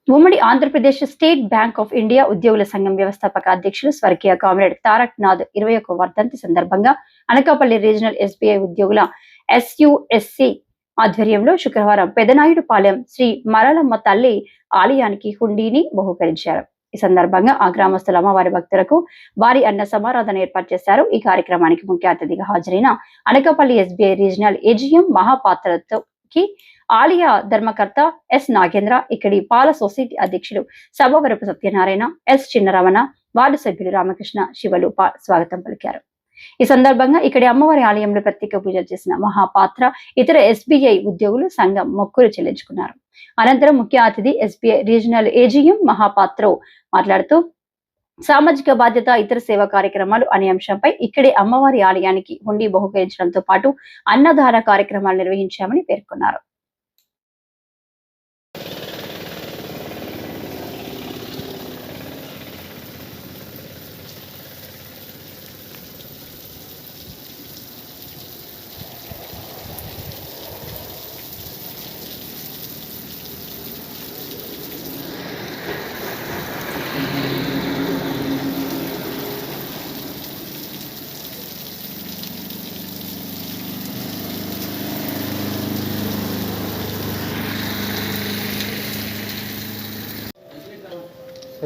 ఉమ్మడి Andhra Pradesh state bank of India ఉద్యోగుల సంఘం వ్యవస్థాపక అధ్యక్షులు స్వర్గీయ కామ్రేడ్ తారక్ నాథ్ 21వ వర్ధంతి సందర్భంగా అనకాపల్లి రీజనల్ ఎస్బీఐ ఉద్యోగుల ఎస్యుఎస్సి ఆధ్వర్యంలో శుక్రవారం పెదనాయుడుపాలెం శ్రీ మరలమ్మ తల్లి ఆలయానికి హుండీని బహుకరించారు. ఈ సందర్భంగా ఆ గ్రామస్తుల అమ్మవారి భక్తులకు వారి అన్న సమారాధన ఏర్పాటు చేశారు. ఈ కార్యక్రమానికి ముఖ్య అతిథిగా హాజరైన అనకాపల్లి ఎస్బీఐ రీజనల్ ఏజీఎం మహాపాత్రకి ఆలయ ధర్మకర్త ఎస్ నాగేంద్ర, ఇక్కడి పాల సొసైటీ అధ్యక్షులు సభవరపు సత్యనారాయణ, ఎస్ చిన్నరమణ, వార్డు సభ్యులు రామకృష్ణ, శివలు స్వాగతం పలికారు. ఈ సందర్భంగా ఇక్కడి అమ్మవారి ఆలయంలో ప్రత్యేక పూజలు చేసిన మహాపాత్ర ఇతర ఎస్బీఐ ఉద్యోగులు సంఘం మొక్కులు చెల్లించుకున్నారు. అనంతరం ముఖ్య అతిథి ఎస్బీఐ రీజనల్ ఏజీఎం మహాపాత్ర మాట్లాడుతూ సామాజిక బాధ్యత, ఇతర సేవా కార్యక్రమాలు అనే అంశంపై ఇక్కడే అమ్మవారి ఆలయానికి హుండీ బహుకరించడంతో పాటు అన్నదాన కార్యక్రమాలు నిర్వహించామని పేర్కొన్నారు.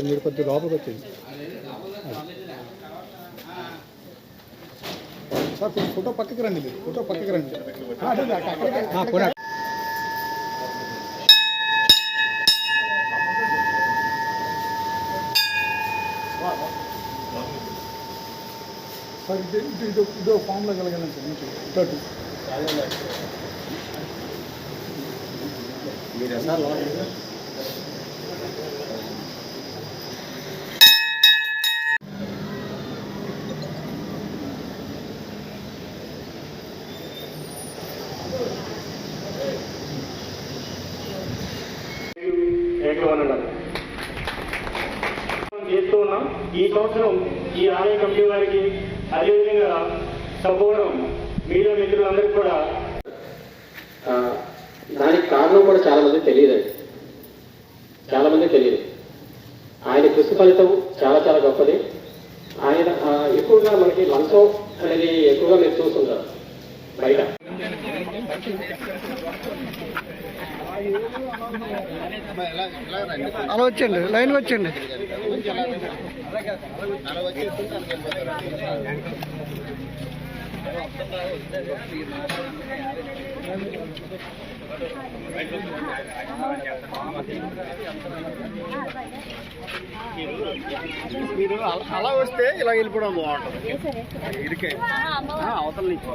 మీరు కొద్ది లోపలికి వచ్చేది సార్, ఫోటో పక్కకి రండి, మీరు ఫోటో పక్కకి రండి. సార్ ఇదో ఫామ్లో కలగలండి సార్, ఇటు మీరు సార్ చేస్తూ ఉన్నాం. ఈ సంవత్సరం ఈ ఆలయ కమిటీ వారికి, అదేవిధంగా సంపూర్ణం మీడియా మిత్రులందరికీ కూడా దానికి కారణం కూడా చాలా మంది తెలియదండి. ఆయన కృషి ఫలితం చాలా చాలా గొప్పది. ఆయన ఎక్కువగా మనకి లంచం అనేది ఎక్కువగా మీరు చూస్తుంటారు బయట. అలా వచ్చండి, లైన్ వచ్చండి. మీరు అలా వస్తే ఇలా వెళ్ళిపోవడం బాగుంటుంది. ఇదికే అవతల నుంచి